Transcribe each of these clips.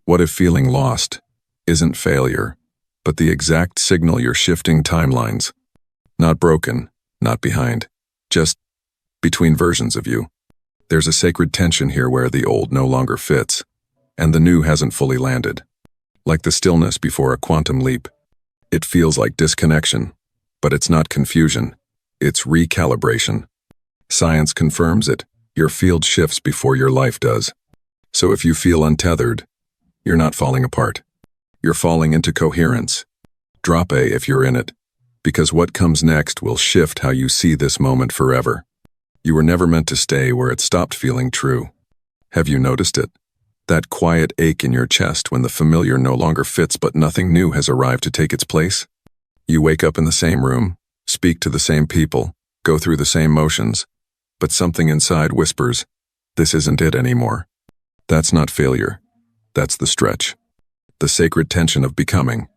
What if feeling lost isn't failure, but the exact signal you're shifting timelines? Not broken, not behind, just between versions of you. There's a sacred tension here where the old no longer fits, and the new hasn't fully landed. Like the stillness before a quantum leap. It feels like disconnection, but it's not confusion. It's recalibration. Science confirms it. Your field shifts before your life does. So if you feel untethered, you're not falling apart. You're falling into coherence. Drop A if you're in it, because what comes next will shift how you see this moment forever. You were never meant to stay where it stopped feeling true. Have you noticed it? That quiet ache in your chest when the familiar no longer fits but nothing new has arrived to take its place? You wake up in the same room, speak to the same people, go through the same motions, but something inside whispers, this isn't it anymore. That's not failure. That's the stretch. The sacred tension of becoming.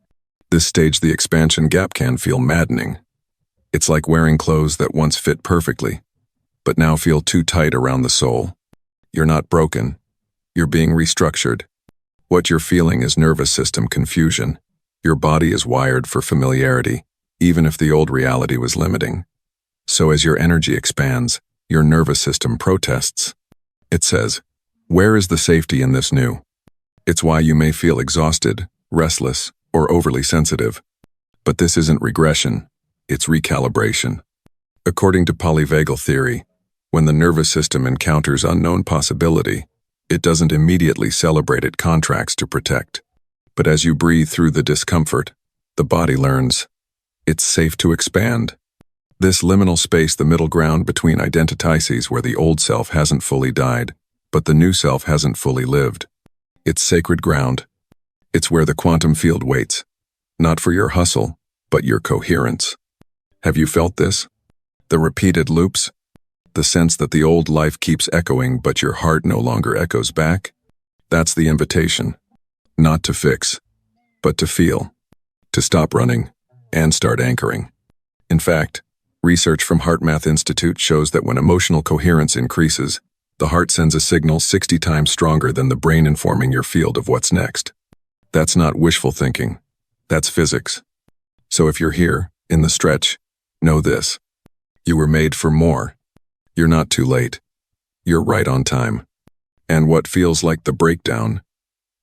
This stage the expansion gap can feel maddening. It's like wearing clothes that once fit perfectly, but now feel too tight around the soul. You're not broken. You're being restructured. What you're feeling is nervous system confusion. Your body is wired for familiarity, even if the old reality was limiting. So as your energy expands, your nervous system protests. It says, where is the safety in this new? It's why you may feel exhausted, restless, or overly sensitive. But this isn't regression, it's recalibration. According to Polyvagal Theory, when the nervous system encounters unknown possibility, it doesn't immediately celebrate, it contracts to protect. But as you breathe through the discomfort, the body learns it's safe to expand. This liminal space, the middle ground between identities where the old self hasn't fully died, but the new self hasn't fully lived. It's sacred ground. It's where the quantum field waits, not for your hustle, but your coherence. Have you felt this? The repeated loops? The sense that the old life keeps echoing but your heart no longer echoes back? That's the invitation. Not to fix, but to feel. To stop running and start anchoring. In fact, research from HeartMath Institute shows that when emotional coherence increases, the heart sends a signal 60 times stronger than the brain informing your field of what's next. That's not wishful thinking. That's physics. So if you're here, in the stretch, know this. You were made for more. You're not too late. You're right on time. And what feels like the breakdown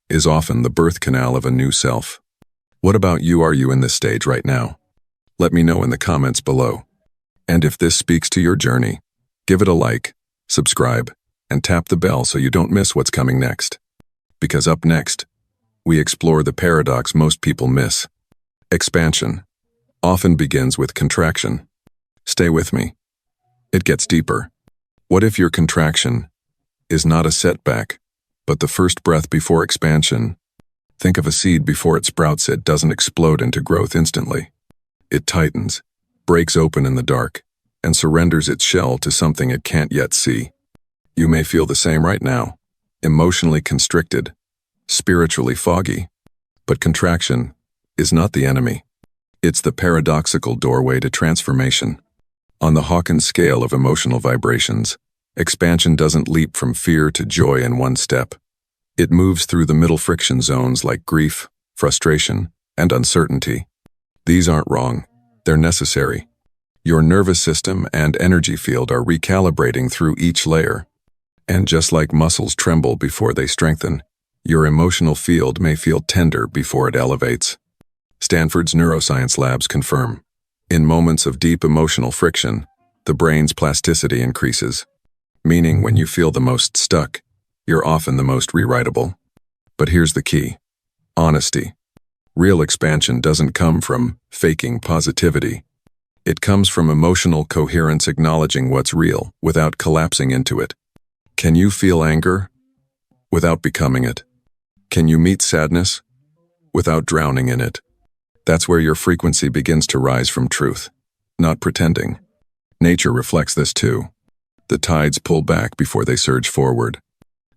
is often the birth canal of a new self. What about you? Are you in this stage right now? Let me know in the comments below. And if this speaks to your journey, give it a like, subscribe, and tap the bell so you don't miss what's coming next. Because up next, we explore the paradox most people miss. Expansion often begins with contraction. Stay with me. It gets deeper. What if your contraction is not a setback, but the first breath before expansion? Think of a seed before it sprouts. It doesn't explode into growth instantly. It tightens, breaks open in the dark, and surrenders its shell to something it can't yet see. You may feel the same right now, emotionally constricted, spiritually foggy. But contraction is not the enemy. It's the paradoxical doorway to transformation. On the Hawkins scale of emotional vibrations, expansion doesn't leap from fear to joy in one step. It moves through the middle friction zones like grief, frustration, and uncertainty. These aren't wrong. They're necessary. Your nervous system and energy field are recalibrating through each layer. And just like muscles tremble before they strengthen, your emotional field may feel tender before it elevates. Stanford's neuroscience labs confirm, in moments of deep emotional friction, the brain's plasticity increases. Meaning when you feel the most stuck, you're often the most rewritable. But here's the key. Honesty. Real expansion doesn't come from faking positivity. It comes from emotional coherence, acknowledging what's real without collapsing into it. Can you feel anger without becoming it? Can you meet sadness without drowning in it? That's where your frequency begins to rise from truth, not pretending. Nature reflects this too. The tides pull back before they surge forward.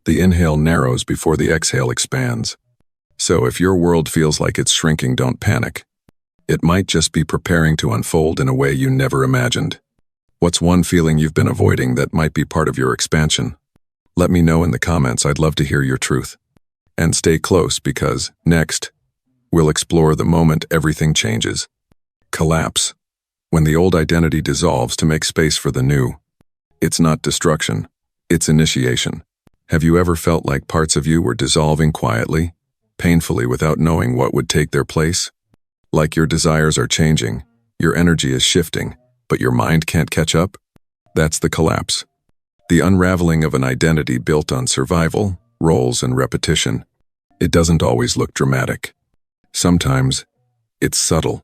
The inhale narrows before the exhale expands. So if your world feels like it's shrinking, don't panic. It might just be preparing to unfold in a way you never imagined. What's one feeling you've been avoiding that might be part of your expansion? Let me know in the comments. I'd love to hear your truth. And stay close because, next, we'll explore the moment everything changes. Collapse. When the old identity dissolves to make space for the new. It's not destruction, it's initiation. Have you ever felt like parts of you were dissolving quietly, painfully without knowing what would take their place? Like your desires are changing, your energy is shifting, but your mind can't catch up? That's the collapse. The unraveling of an identity built on survival, roles, and repetition. It doesn't always look dramatic. Sometimes, it's subtle.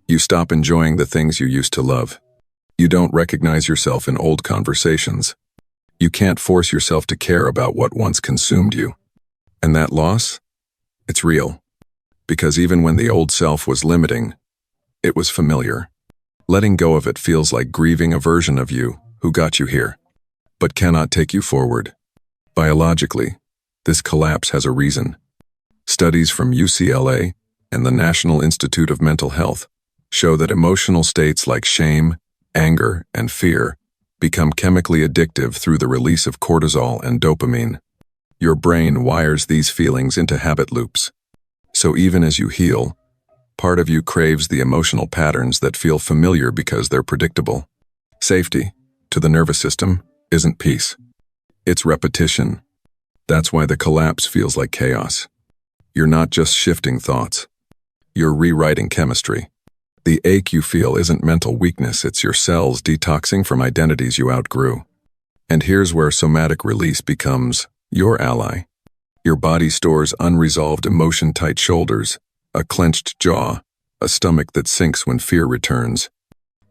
You stop enjoying the things you used to love. You don't recognize yourself in old conversations. You can't force yourself to care about what once consumed you. And that loss? It's real. Because even when the old self was limiting, it was familiar. Letting go of it feels like grieving a version of you who got you here, but cannot take you forward. Biologically, this collapse has a reason. Studies from UCLA and the National Institute of Mental Health show that emotional states like shame, anger, and fear become chemically addictive through the release of cortisol and dopamine. Your brain wires these feelings into habit loops. So even as you heal, part of you craves the emotional patterns that feel familiar because they're predictable. Safety, to the nervous system, isn't peace. It's repetition. That's why the collapse feels like chaos. You're not just shifting thoughts. You're rewriting chemistry. The ache you feel isn't mental weakness, it's your cells detoxing from identities you outgrew. And here's where somatic release becomes your ally. Your body stores unresolved emotion-tight shoulders, a clenched jaw, a stomach that sinks when fear returns.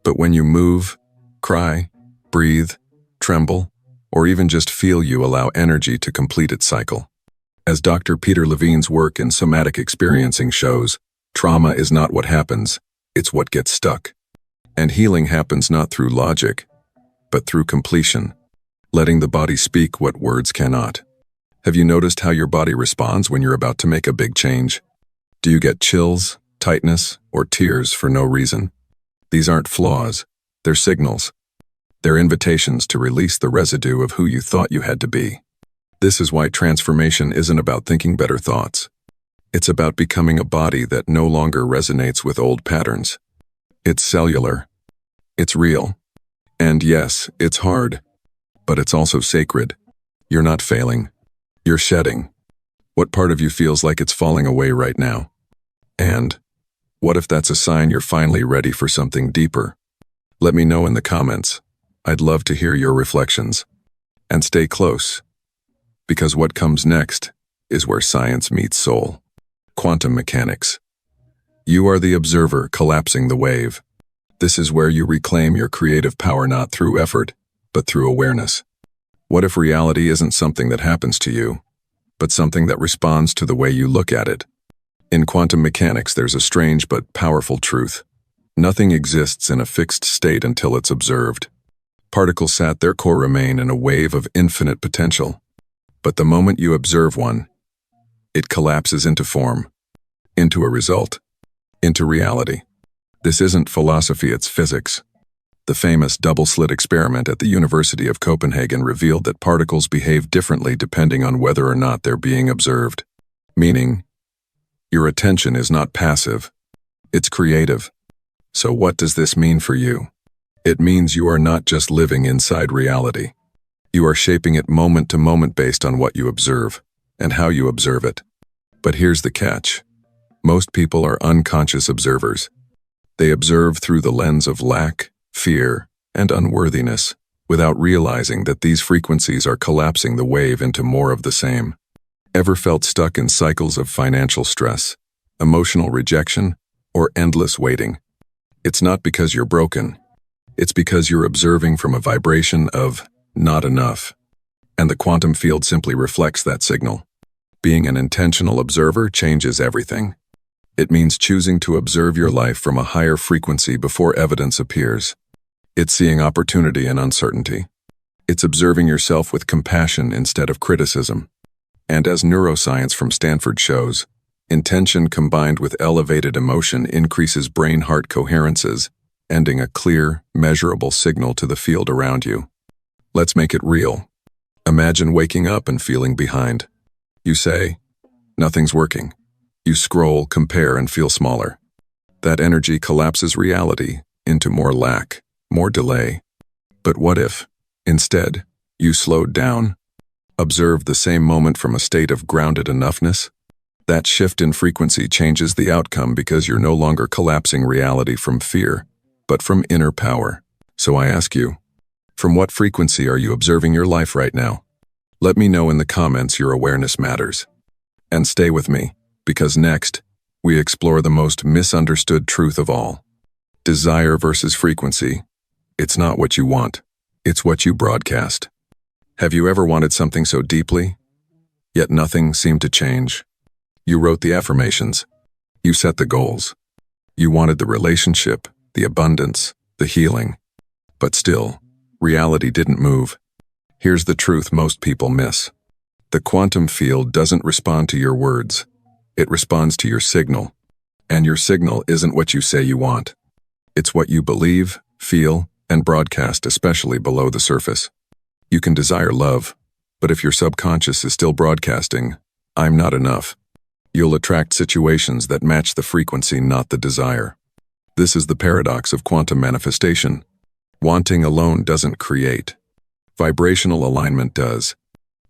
But when you move, cry, breathe, tremble, or even just feel, you allow energy to complete its cycle. As Dr. Peter Levine's work in somatic experiencing shows, trauma is not what happens, it's what gets stuck. And healing happens not through logic, but through completion, letting the body speak what words cannot. Have you noticed how your body responds when you're about to make a big change? Do you get chills, tightness, or tears for no reason? These aren't flaws, they're signals. They're invitations to release the residue of who you thought you had to be. This is why transformation isn't about thinking better thoughts. It's about becoming a body that no longer resonates with old patterns. It's cellular. It's real. And yes, it's hard. But it's also sacred. You're not failing. You're shedding. What part of you feels like it's falling away right now? And what if that's a sign you're finally ready for something deeper? Let me know in the comments. I'd love to hear your reflections. And stay close, because what comes next is where science meets soul. Quantum mechanics. You are the observer collapsing the wave. This is where you reclaim your creative power not through effort, but through awareness. What if reality isn't something that happens to you, but something that responds to the way you look at it? In quantum mechanics, there's a strange but powerful truth. Nothing exists in a fixed state until it's observed. Particles at their core remain in a wave of infinite potential. But the moment you observe one, it collapses into form, into a result, into reality. This isn't philosophy, it's physics. The famous double-slit experiment at the University of Copenhagen revealed that particles behave differently depending on whether or not they're being observed. Meaning, your attention is not passive, it's creative. So what does this mean for you? It means you are not just living inside reality. You are shaping it moment to moment based on what you observe and how you observe it. But here's the catch. Most people are unconscious observers. They observe through the lens of lack, fear, and unworthiness, without realizing that these frequencies are collapsing the wave into more of the same. Ever felt stuck in cycles of financial stress, emotional rejection, or endless waiting? It's not because you're broken. It's because you're observing from a vibration of not enough. And the quantum field simply reflects that signal. Being an intentional observer changes everything. It means choosing to observe your life from a higher frequency before evidence appears. It's seeing opportunity in uncertainty. It's observing yourself with compassion instead of criticism. And as neuroscience from Stanford shows, intention combined with elevated emotion increases brain-heart coherences, ending a clear, measurable signal to the field around you. Let's make it real. Imagine waking up and feeling behind. You say, Nothing's working. You scroll, compare, and feel smaller. That energy collapses reality into more lack, more delay. But what if, instead, you slowed down, observed the same moment from a state of grounded enoughness? That shift in frequency changes the outcome because you're no longer collapsing reality from fear, but from inner power. So I ask you, from what frequency are you observing your life right now? Let me know in the comments your awareness matters. And stay with me, because next, we explore the most misunderstood truth of all. Desire versus frequency. It's not what you want, it's what you broadcast. Have you ever wanted something so deeply, yet nothing seemed to change? You wrote the affirmations. You set the goals. You wanted the relationship, the abundance, the healing. But still, reality didn't move. Here's the truth most people miss. The quantum field doesn't respond to your words. It responds to your signal. And your signal isn't what you say you want. It's what you believe, feel, and broadcast, especially below the surface. You can desire love, but if your subconscious is still broadcasting, "I'm not enough," you'll attract situations that match the frequency, not the desire. This is the paradox of quantum manifestation. Wanting alone doesn't create. Vibrational alignment does.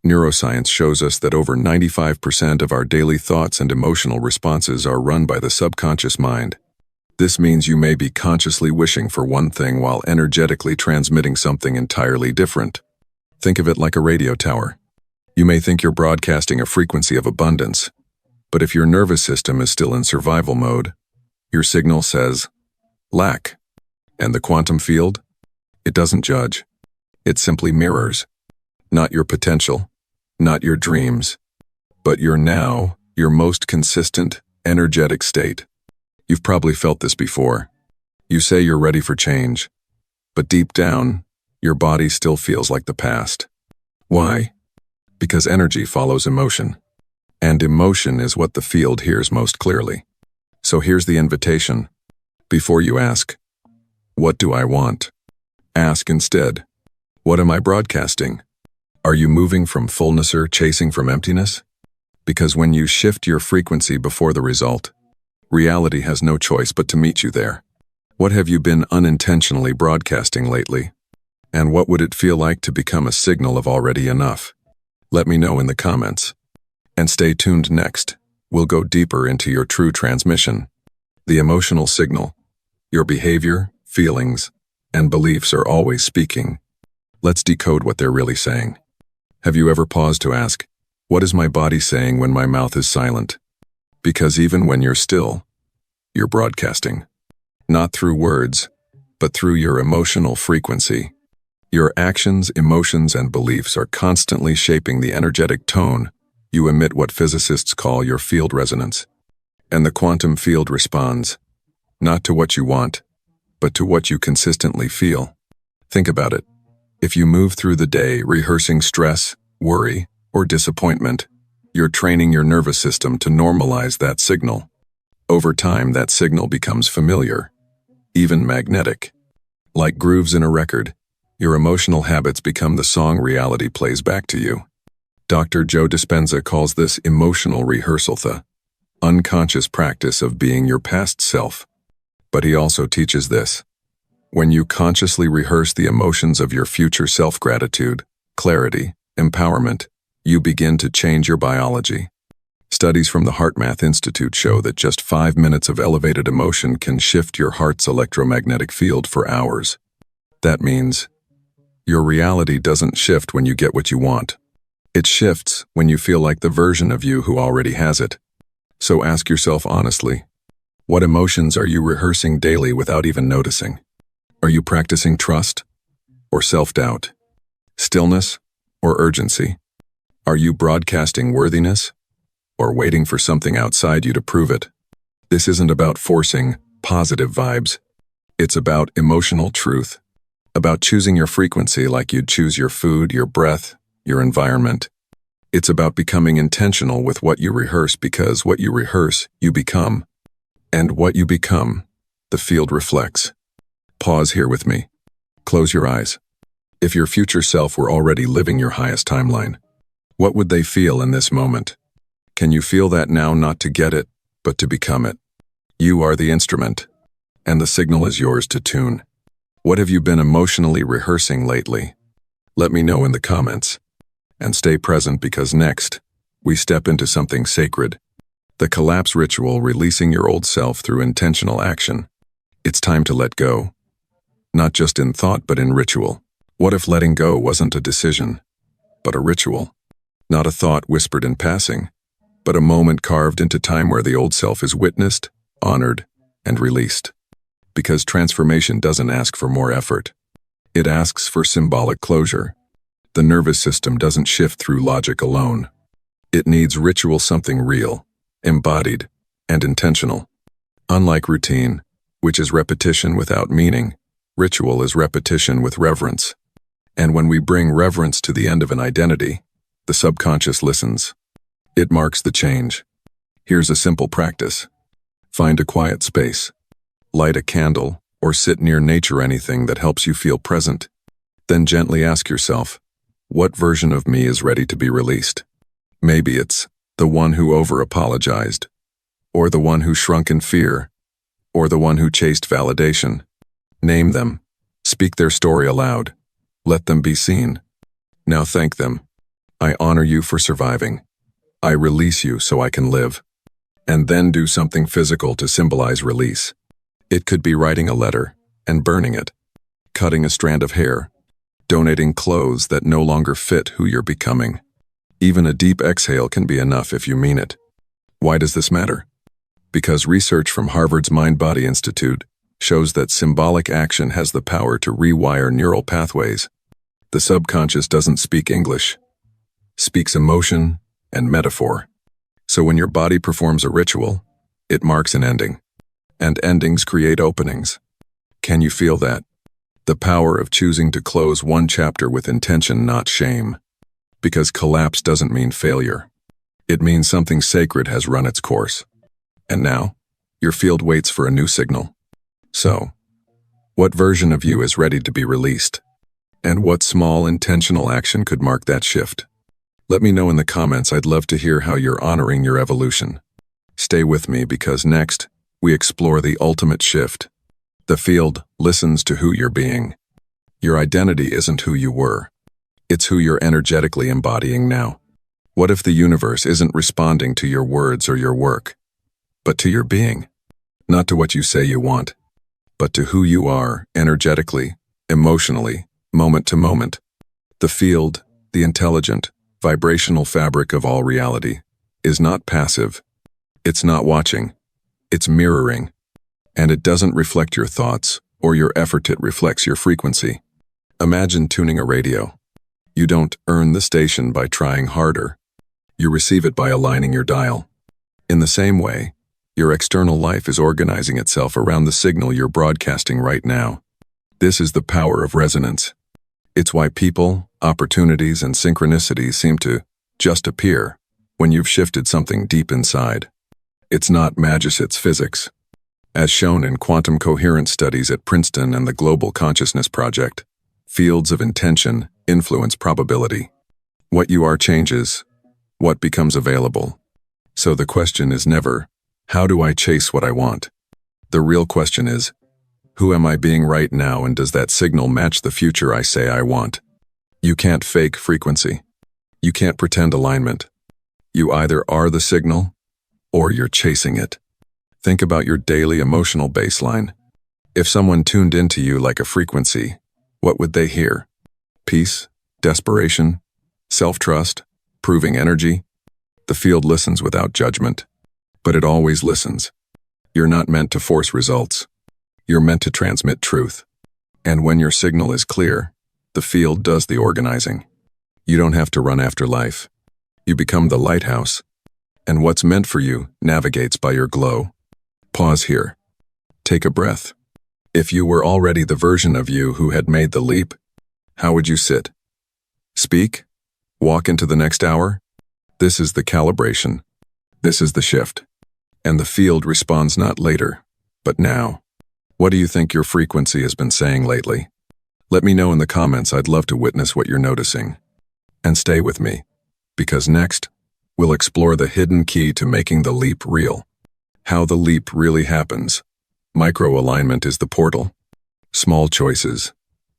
Neuroscience shows us that over 95% of our daily thoughts and emotional responses are run by the subconscious mind. This means you may be consciously wishing for one thing while energetically transmitting something entirely different. Think of it like a radio tower. You may think you're broadcasting a frequency of abundance, but if your nervous system is still in survival mode, your signal says, lack. And the quantum field? It doesn't judge. It simply mirrors. Not your potential, not your dreams, but your now, your most consistent, energetic state. You've probably felt this before. You say you're ready for change, but deep down, your body still feels like the past. Why? Because energy follows emotion. And emotion is what the field hears most clearly. So here's the invitation. Before you ask, what do I want? Ask instead, what am I broadcasting? Are you moving from fullness or chasing from emptiness? Because when you shift your frequency before the result, reality has no choice but to meet you there. What have you been unintentionally broadcasting lately? And what would it feel like to become a signal of already enough? Let me know in the comments. And stay tuned next. We'll go deeper into your true transmission. The emotional signal. Your behavior, feelings, and beliefs are always speaking. Let's decode what they're really saying. Have you ever paused to ask, what is my body saying when my mouth is silent? Because even when you're still, you're broadcasting. Not through words, but through your emotional frequency. Your actions, emotions, and beliefs are constantly shaping the energetic tone. You emit what physicists call your field resonance. And the quantum field responds, not to what you want, but to what you consistently feel. Think about it. If you move through the day rehearsing stress, worry, or disappointment, you're training your nervous system to normalize that signal. Over time, that signal becomes familiar, even magnetic. Like grooves in a record, your emotional habits become the song reality plays back to you. Dr. Joe Dispenza calls this emotional rehearsal, the unconscious practice of being your past self. But he also teaches this. When you consciously rehearse the emotions of your future self, gratitude, clarity, empowerment, you begin to change your biology. Studies from the HeartMath Institute show that just 5 minutes of elevated emotion can shift your heart's electromagnetic field for hours. That means your reality doesn't shift when you get what you want. It shifts when you feel like the version of you who already has it. So ask yourself honestly, what emotions are you rehearsing daily without even noticing? Are you practicing trust or self-doubt? Stillness or urgency? Are you broadcasting worthiness or waiting for something outside you to prove it? This isn't about forcing positive vibes. It's about emotional truth, about choosing your frequency like you'd choose your food, your breath, your environment. It's about becoming intentional with what you rehearse, because what you rehearse, you become. And what you become, the field reflects. Pause here with me. Close your eyes. If your future self were already living your highest timeline, what would they feel in this moment? Can you feel that now, not to get it, but to become it? You are the instrument, and the signal is yours to tune. What have you been emotionally rehearsing lately? Let me know in the comments. And stay present, because next, we step into something sacred. The collapse ritual, releasing your old self through intentional action. It's time to let go. Not just in thought, but in ritual. What if letting go wasn't a decision, but a ritual? Not a thought whispered in passing, but a moment carved into time where the old self is witnessed, honored, and released. Because transformation doesn't ask for more effort. It asks for symbolic closure. The nervous system doesn't shift through logic alone. It needs ritual, something real, embodied, and intentional. Unlike routine, which is repetition without meaning, ritual is repetition with reverence. And when we bring reverence to the end of an identity, the subconscious listens. It marks the change. Here's a simple practice. Find a quiet space. Light a candle or sit near nature, anything that helps you feel present. Then gently ask yourself, what version of me is ready to be released? Maybe it's the one who over-apologized, or the one who shrunk in fear, or the one who chased validation. Name them. Speak their story aloud. Let them be seen. Now thank them. I honor you for surviving. I release you so I can live. And then do something physical to symbolize release. It could be writing a letter and burning it, cutting a strand of hair, donating clothes that no longer fit who you're becoming. Even a deep exhale can be enough if you mean it. Why does this matter? Because research from Harvard's Mind-Body Institute shows that symbolic action has the power to rewire neural pathways. The subconscious doesn't speak English, speaks emotion and metaphor. So when your body performs a ritual, it marks an ending. And endings create openings. Can you feel that? The power of choosing to close one chapter with intention, not shame. Because collapse doesn't mean failure. It means something sacred has run its course. And now, your field waits for a new signal. So, what version of you is ready to be released? And what small intentional action could mark that shift? Let me know in the comments. I'd love to hear how you're honoring your evolution. Stay with me, because next, we explore the ultimate shift. The field listens to who you're being. Your identity isn't who you were. It's who you're energetically embodying now. What if the universe isn't responding to your words or your work, but to your being? Not to what you say you want, but to who you are energetically, emotionally, moment to moment. The field, the intelligent, vibrational fabric of all reality, is not passive. It's not watching. It's mirroring. And it doesn't reflect your thoughts or your effort, it reflects your frequency. Imagine tuning a radio. You don't earn the station by trying harder. You receive it by aligning your dial. In the same way, your external life is organizing itself around the signal you're broadcasting right now. This is the power of resonance. It's why people, opportunities, and synchronicities seem to just appear when you've shifted something deep inside. It's not magic, it's physics. As shown in quantum coherence studies at Princeton and the Global Consciousness Project, fields of intention influence probability. What you are changes, what becomes available. So the question is never, how do I chase what I want? The real question is, who am I being right now, and does that signal match the future I say I want? You can't fake frequency. You can't pretend alignment. You either are the signal, or you're chasing it. Think about your daily emotional baseline. If someone tuned into you like a frequency, what would they hear? Peace, desperation, self-trust, proving energy? The field listens without judgment, but it always listens. You're not meant to force results. You're meant to transmit truth. And when your signal is clear, the field does the organizing. You don't have to run after life. You become the lighthouse, and what's meant for you navigates by your glow. Pause here. Take a breath. If you were already the version of you who had made the leap, how would you sit? Speak? Walk into the next hour? This is the calibration. This is the shift. And the field responds not later, but now. What do you think your frequency has been saying lately? Let me know in the comments. I'd love to witness what you're noticing. And stay with me, because next, We'll explore the hidden key to making the leap real. How the leap really happens. Microalignment is the portal. Small choices.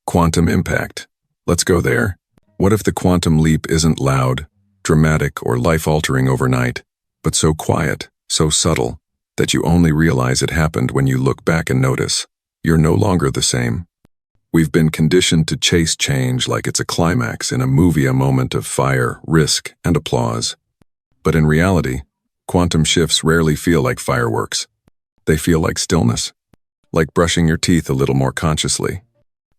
Quantum impact. Let's go there. What if the quantum leap isn't loud, dramatic, or life-altering overnight, but so quiet, so subtle, that you only realize it happened when you look back and notice you're no longer the same? We've been conditioned to chase change like it's a climax in a movie, a moment of fire, risk, and applause. But in reality, quantum shifts rarely feel like fireworks. They feel like stillness, like brushing your teeth a little more consciously,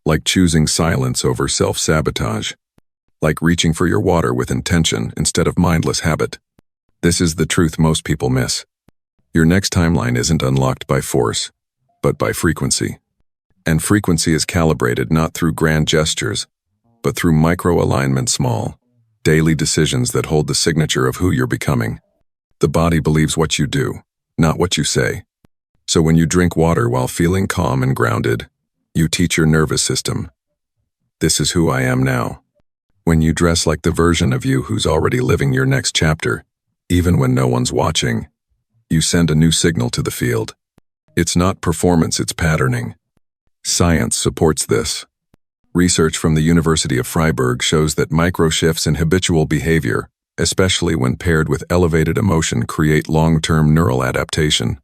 like choosing silence over self-sabotage, like reaching for your water with intention instead of mindless habit. This is the truth most people miss. Your next timeline isn't unlocked by force, but by frequency. And frequency is calibrated not through grand gestures, but through micro-alignment, small, daily decisions that hold the signature of who you're becoming. The body believes what you do, not what you say. So when you drink water while feeling calm and grounded, you teach your nervous system, this is who I am now. When you dress like the version of you who's already living your next chapter, even when no one's watching, you send a new signal to the field. It's not performance, it's patterning. Science supports this. Research from the University of Freiburg shows that micro-shifts in habitual behavior, especially when paired with elevated emotion, create long-term neural adaptation.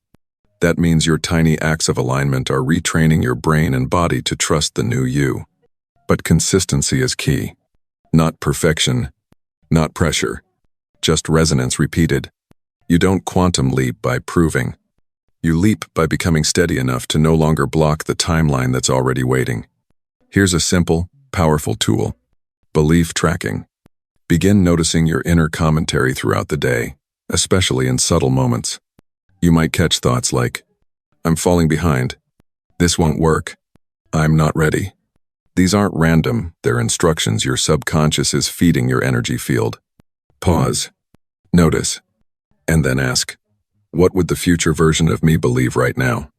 That means your tiny acts of alignment are retraining your brain and body to trust the new you. But consistency is key. Not perfection, not pressure, just resonance repeated. You don't quantum leap by proving. You leap by becoming steady enough to no longer block the timeline that's already waiting. Here's a simple, powerful tool. Belief tracking. Begin noticing your inner commentary throughout the day, especially in subtle moments. You might catch thoughts like, I'm falling behind. This won't work. I'm not ready. These aren't random, they're instructions your subconscious is feeding your energy field. Pause. Notice. And then ask, what would the future version of me believe right now?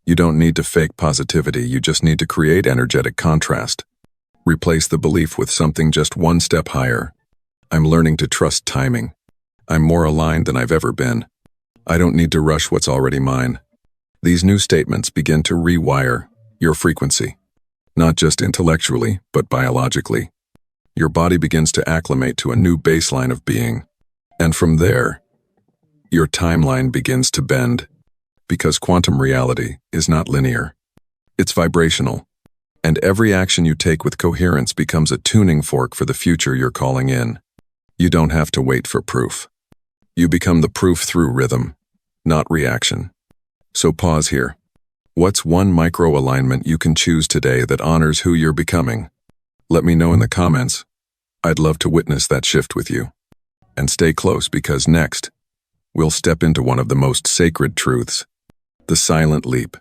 You don't need to fake positivity, you just need to create energetic contrast. Replace the belief with something just one step higher. I'm learning to trust timing. I'm more aligned than I've ever been. I don't need to rush what's already mine. These new statements begin to rewire your frequency. Not just intellectually, but biologically. Your body begins to acclimate to a new baseline of being. And from there, your timeline begins to bend, because quantum reality is not linear. It's vibrational, and every action you take with coherence becomes a tuning fork for the future you're calling in. You don't have to wait for proof. You become the proof through rhythm, not reaction. So pause here. What's one micro-alignment you can choose today that honors who you're becoming? Let me know in the comments. I'd love to witness that shift with you. And stay close, because next, we'll step into one of the most sacred truths, the silent leap,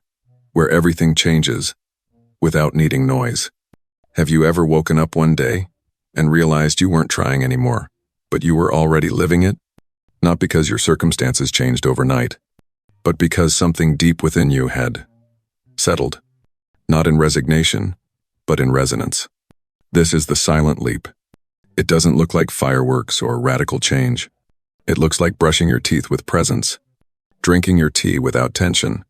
where everything changes without needing noise. Have you ever woken up one day and realized you weren't trying anymore, but you were already living it? Not because your circumstances changed overnight, but because something deep within you had settled, not in resignation, but in resonance. This is the silent leap. It doesn't look like fireworks or radical change. It looks like brushing your teeth with presence, drinking your tea without tension,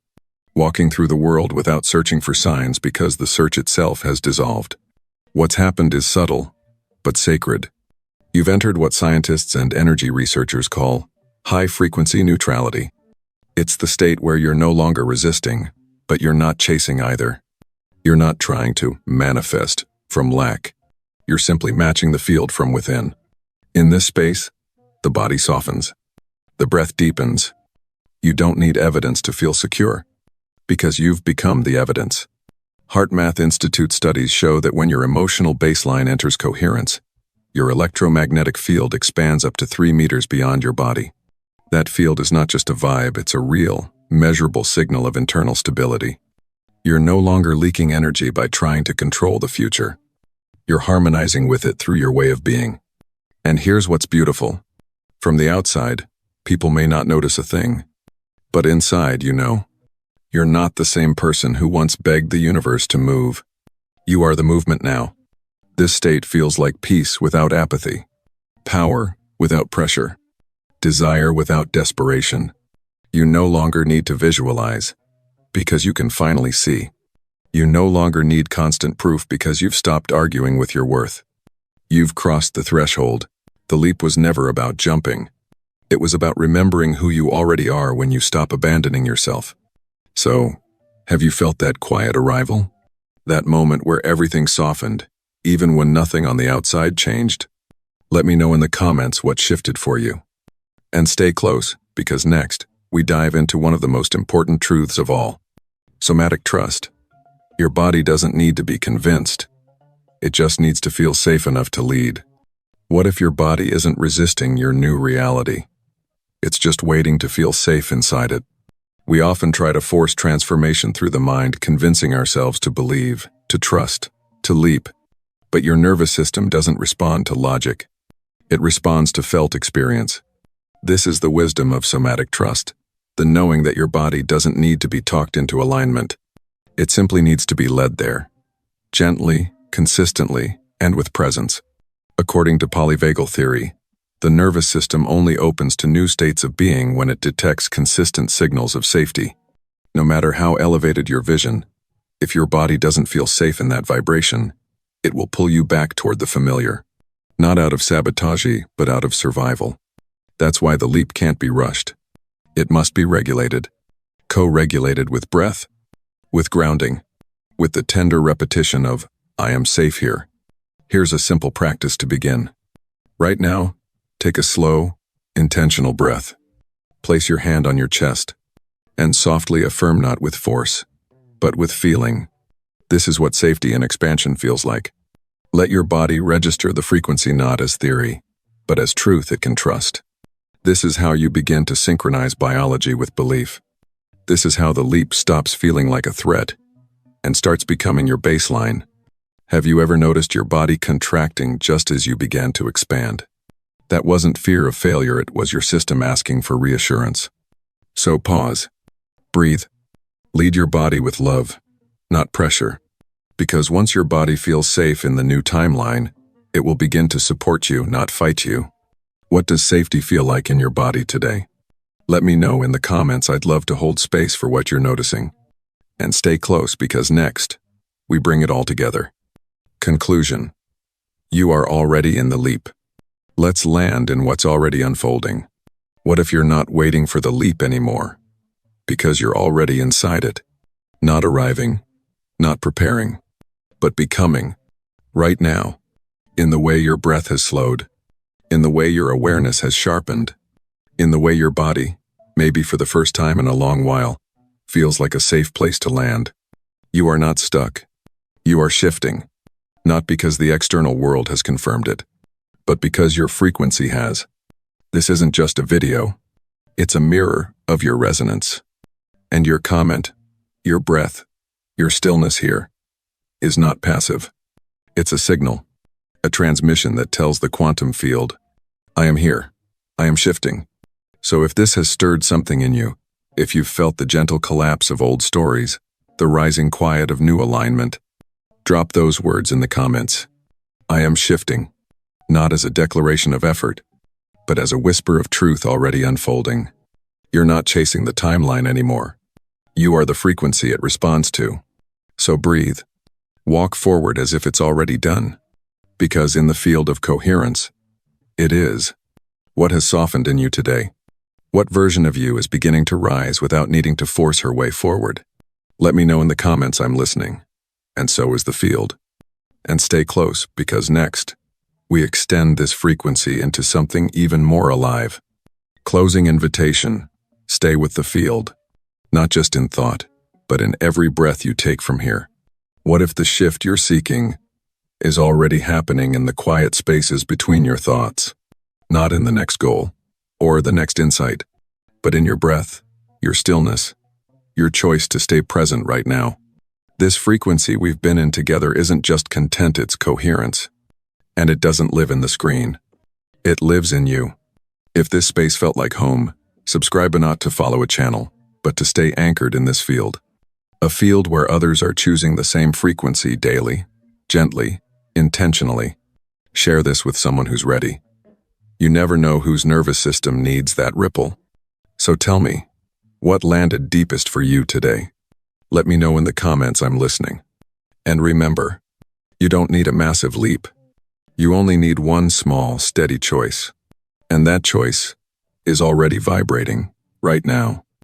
walking through the world without searching for signs because the search itself has dissolved. What's happened is subtle, but sacred. You've entered what scientists and energy researchers call high-frequency neutrality. It's the state where you're no longer resisting, but you're not chasing either. You're not trying to manifest from lack. You're simply matching the field from within. In this space, the body softens. The breath deepens. You don't need evidence to feel secure, because you've become the evidence. HeartMath Institute studies show that when your emotional baseline enters coherence, your electromagnetic field expands up to 3 meters beyond your body. That field is not just a vibe, it's a real, measurable signal of internal stability. You're no longer leaking energy by trying to control the future. You're harmonizing with it through your way of being. And here's what's beautiful. From the outside, people may not notice a thing. But inside, you're not the same person who once begged the universe to move. You are the movement now. This state feels like peace without apathy, power without pressure, Desire without desperation. You no longer need to visualize, because you can finally see. You no longer need constant proof because you've stopped arguing with your worth. You've crossed the threshold. The leap was never about jumping. It was about remembering who you already are when you stop abandoning yourself. So, have you felt that quiet arrival? That moment where everything softened, even when nothing on the outside changed? Let me know in the comments what shifted for you. And stay close, because next, we dive into one of the most important truths of all. Somatic trust. Your body doesn't need to be convinced. It just needs to feel safe enough to lead. What if your body isn't resisting your new reality? It's just waiting to feel safe inside it. We often try to force transformation through the mind, convincing ourselves to believe, to trust, to leap. But your nervous system doesn't respond to logic. It responds to felt experience. This is the wisdom of somatic trust, the knowing that your body doesn't need to be talked into alignment. It simply needs to be led there, gently, consistently, and with presence. According to Polyvagal Theory, the nervous system only opens to new states of being when it detects consistent signals of safety. No matter how elevated your vision, if your body doesn't feel safe in that vibration, it will pull you back toward the familiar. Not out of sabotage, but out of survival. That's why the leap can't be rushed. It must be regulated. Co-regulated with breath, with grounding, with the tender repetition of, I am safe here. Here's a simple practice to begin. Right now, take a slow, intentional breath. Place your hand on your chest, and softly affirm not with force, but with feeling. This is what safety and expansion feels like. Let your body register the frequency not as theory, but as truth it can trust. This is how you begin to synchronize biology with belief. This is how the leap stops feeling like a threat and starts becoming your baseline. Have you ever noticed your body contracting just as you began to expand? That wasn't fear of failure, it was your system asking for reassurance. So pause. Breathe. Lead your body with love, not pressure. Because once your body feels safe in the new timeline, it will begin to support you, not fight you. What does safety feel like in your body today? Let me know in the comments. I'd love to hold space for what you're noticing. And stay close, because next, we bring it all together. Conclusion. You are already in the leap. Let's land in what's already unfolding. What if you're not waiting for the leap anymore? Because you're already inside it. Not arriving, not preparing, but becoming. Right now. In the way your breath has slowed. In the way your awareness has sharpened. In the way your body, maybe for the first time in a long while, feels like a safe place to land. You are not stuck. You are shifting. Not because the external world has confirmed it, but because your frequency has. This isn't just a video. It's a mirror of your resonance. And your comment, your breath, your stillness here, is not passive. It's a signal, a transmission that tells the quantum field, I am here. I am shifting. So if this has stirred something in you, if you've felt the gentle collapse of old stories, the rising quiet of new alignment, drop those words in the comments. I am shifting, not as a declaration of effort, but as a whisper of truth already unfolding. You're not chasing the timeline anymore. You are the frequency it responds to. So breathe. Walk forward as if it's already done. Because in the field of coherence, it is. What has softened in you today? What version of you is beginning to rise without needing to force her way forward? Let me know in the comments. I'm listening. And so is the field. And stay close, because next, we extend this frequency into something even more alive. Closing invitation. Stay with the field. Not just in thought, but in every breath you take from here. What if the shift you're seeking is already happening in the quiet spaces between your thoughts? Not in the next goal or the next insight, but in your breath, your stillness, your choice to stay present right now. This frequency we've been in together isn't just content, it's coherence. And it doesn't live in the screen. It lives in you. If this space felt like home, subscribe not to follow a channel, but to stay anchored in this field. A field where others are choosing the same frequency daily, gently, intentionally. Share this with someone who's ready. You never know whose nervous system needs that ripple. So tell me, what landed deepest for you today? Let me know in the comments. I'm listening. And remember, you don't need a massive leap. You only need one small, steady choice. And that choice is already vibrating right now.